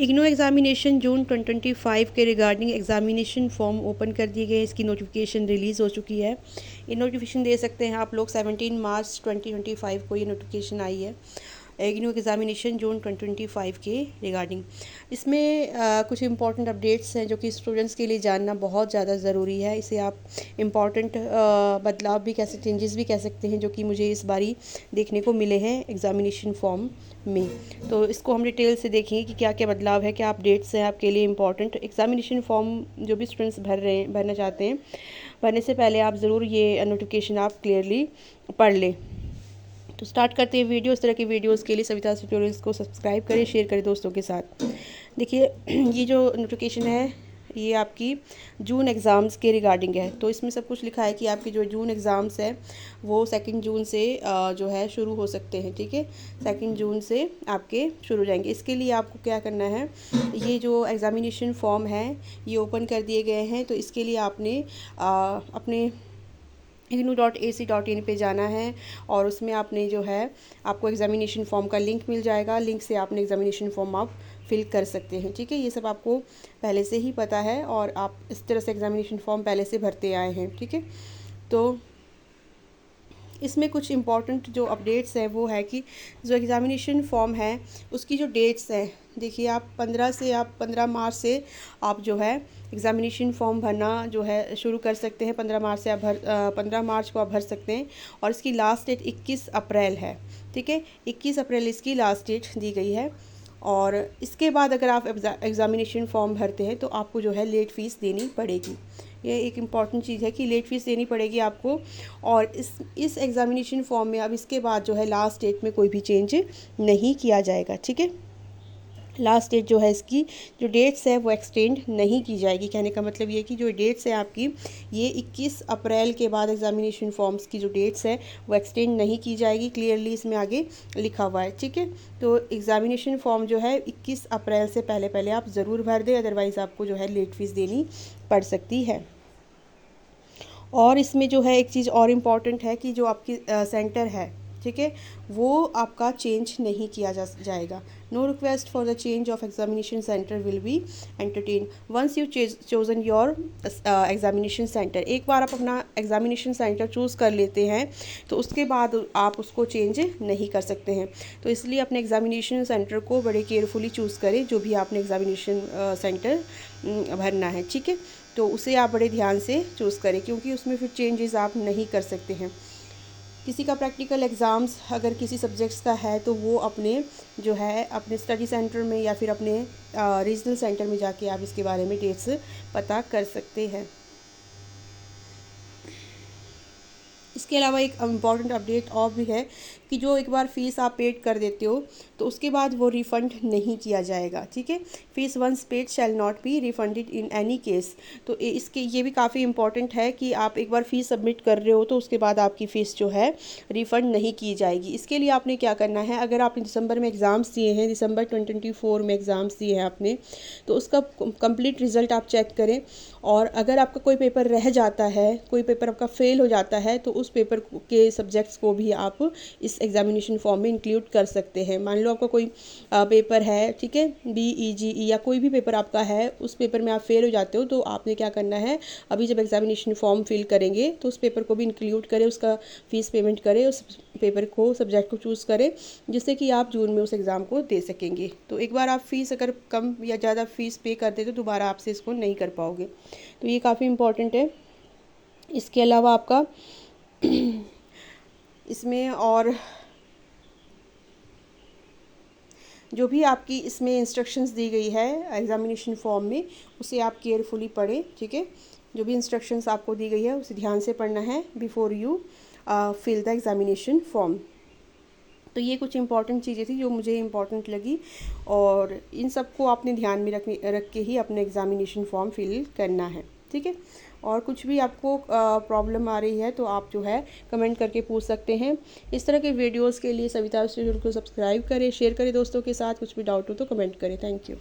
IGNOU examination जून 2025 के regarding examination form open कर दिए गए। इसकी नोटिफिकेशन रिलीज़ हो चुकी है। ये नोटिफिकेशन दे सकते हैं आप लोग 17 मार्च 2025 को ये नोटिफिकेशन आई है इग्नू एग्जामिनेशन जून 2025 के रिगार्डिंग। इसमें कुछ इंपॉर्टेंट अपडेट्स हैं जो कि स्टूडेंट्स के लिए जानना बहुत ज़्यादा ज़रूरी है। इसे आप इम्पॉर्टेंट बदलाव भी कह सकते, चेंजेस भी कह सकते हैं, जो कि मुझे इस बारी देखने को मिले हैं एग्जामिनेशन फॉर्म में। तो इसको हम डिटेल से देखेंगे कि क्या क्या बदलाव है, क्या अपडेट्स हैं आपके लिए इंपॉर्टेंट। एग्जामिनेशन फॉर्म जो भी स्टूडेंट्स भरना चाहते हैं, भरने से पहले आप ज़रूर ये नोटिफिकेशन आप क्लियरली पढ़ लें। तो स्टार्ट करते हैं वीडियो। इस तरह की वीडियोस के लिए सविता ट्यूटोरियल्स को सब्सक्राइब करें, शेयर करें दोस्तों के साथ। देखिए ये जो नोटिफिकेशन है ये आपकी जून एग्ज़ाम्स के रिगार्डिंग है। तो इसमें सब कुछ लिखा है कि आपके जो जून एग्ज़ाम्स है वो 2 जून से जो है शुरू हो सकते हैं। ठीक है, 2 जून से आपके शुरू हो जाएंगे। इसके लिए आपको क्या करना है, ये जो एग्ज़ामिनेशन फॉर्म है ये ओपन कर दिए गए हैं। तो इसके लिए आपने अपने ignu.ac.in पे जाना है और उसमें आपने जो है आपको एग्ज़ामिनेशन फॉर्म का लिंक मिल जाएगा। लिंक से आपने एग्ज़ामिनेशन फॉर्म आप फिल कर सकते हैं। ठीक है, ये सब आपको पहले से ही पता है और आप इस तरह से एग्ज़ामिनेशन फॉर्म पहले से भरते आए हैं। ठीक है, तो इसमें कुछ इम्पॉर्टेंट जो अपडेट्स हैं वो है कि जो एग्ज़ामिनेशन फॉर्म है उसकी जो डेट्स हैं, देखिए आप 15 मार्च से आप जो है एग्ज़ामिनेशन फॉर्म भरना जो है शुरू कर सकते हैं। 15 मार्च से आप 15 मार्च को आप भर सकते हैं और इसकी लास्ट डेट 21 अप्रैल है। ठीक है, 21 अप्रैल इसकी लास्ट डेट दी गई है। और इसके बाद अगर आप एग्ज़ामिनेशन फॉर्म भरते हैं तो आपको जो है लेट फ़ीस देनी पड़ेगी। ये एक इम्पॉर्टेंट चीज़ है कि लेट फ़ीस देनी पड़ेगी आपको। और इस एग्ज़ामिनेशन फॉर्म में अब इसके बाद जो है लास्ट डेट में कोई भी चेंज नहीं किया जाएगा। ठीक है, लास्ट डेट जो है इसकी जो डेट्स है वो एक्सटेंड नहीं की जाएगी। कहने का मतलब ये कि जो डेट्स है आपकी ये 21 अप्रैल के बाद एग्ज़ामिनेशन फॉर्म्स की जो डेट्स है वो एक्सटेंड नहीं की जाएगी। क्लियरली इसमें आगे लिखा हुआ है। ठीक है, तो एग्ज़ामिनेशन फॉर्म जो है 21 अप्रैल से पहले आप ज़रूर भर दें, अदरवाइज़ आपको जो है लेट फ़ीस देनी पड़ सकती है। और इसमें जो है एक चीज़ और इम्पॉर्टेंट है कि जो आपकी सेंटर है, ठीक है, वो आपका चेंज नहीं किया जाएगा। No request for the change of examination centre will be entertain once you chosen your examination centre. एक बार आप अपना एग्जामिनेशन सेंटर चूज़ कर लेते हैं तो उसके बाद आप उसको चेंज नहीं कर सकते हैं। तो इसलिए अपने एग्जामिनेशन सेंटर को बड़े केयरफुली चूज़ करें, जो भी आपने एग्जामिनेशन सेंटर भरना है। ठीक है, तो उसे आप बड़े ध्यान से चूज़ करें, क्योंकि उसमें फिर चेंजेस आप नहीं कर सकते हैं। किसी का प्रैक्टिकल एग्ज़ाम्स अगर किसी सब्जेक्ट्स का है तो वो अपने जो है अपने स्टडी सेंटर में या फिर अपने रीजनल सेंटर में जाके आप इसके बारे में डेट्स पता कर सकते हैं। इसके अलावा एक इम्पॉर्टेंट अपडेट और भी है कि जो एक बार फ़ीस आप पेड कर देते हो तो उसके बाद वो रिफ़ंड नहीं किया जाएगा। ठीक है, fees once paid shall not be refunded in any case. तो इसके ये भी काफ़ी इंपॉर्टेंट है कि आप एक बार फ़ीस सबमिट कर रहे हो तो उसके बाद आपकी फ़ीस जो है रिफ़ंड नहीं की जाएगी। इसके लिए आपने क्या करना है, अगर आपने दिसंबर में एग्ज़ाम्स दिए हैं, दिसंबर 2024 में एग्ज़ाम्स दिए हैं आपने, तो उसका कंप्लीट रिज़ल्ट आप चेक करें। और अगर आपका कोई पेपर रह जाता है, कोई पेपर आपका फ़ेल हो जाता है, तो उस पेपर के सब्जेक्ट्स को भी आप इस एग्ज़ामिनेशन फॉर्म में इंक्लूड कर सकते हैं। मान लो आपका कोई पेपर है, ठीक है, BEGE या कोई भी पेपर आपका है, उस पेपर में आप फेल हो जाते हो तो आपने क्या करना है, अभी जब एग्ज़ामिनेशन फॉर्म फिल करेंगे तो उस पेपर को भी इंक्लूड करें, उसका फ़ीस पेमेंट करें, उस पेपर को सब्जेक्ट को चूज़ करें, जिससे कि आप जून में उस एग्ज़ाम को दे सकेंगे। तो एक बार आप फ़ीस अगर कम या ज़्यादा फ़ीस पे कर देते तो दोबारा आपसे इसको नहीं कर पाओगे। तो ये काफ़ी इम्पॉर्टेंट है। इसके अलावा आपका इसमें और जो भी आपकी इसमें इंस्ट्रक्शंस दी गई है एग्ज़ामिनेशन फॉर्म में, उसे आप केयरफुली पढ़ें। ठीक है, जो भी इंस्ट्रक्शंस आपको दी गई है उसे ध्यान से पढ़ना है before you fill the examination form. तो ये कुछ इंपॉर्टेंट चीज़ें थी जो मुझे इंपॉर्टेंट लगी, और इन सबको आपने ध्यान में रख के ही अपने एग्ज़ामिनेशन फॉर्म फिल करना है। ठीक है, और कुछ भी आपको प्रॉब्लम आ रही है तो आप जो है कमेंट करके पूछ सकते हैं। इस तरह के वीडियोस के लिए सविता स्टूडियो को सब्सक्राइब करें, शेयर करें दोस्तों के साथ। कुछ भी डाउट हो तो कमेंट करें। Thank you.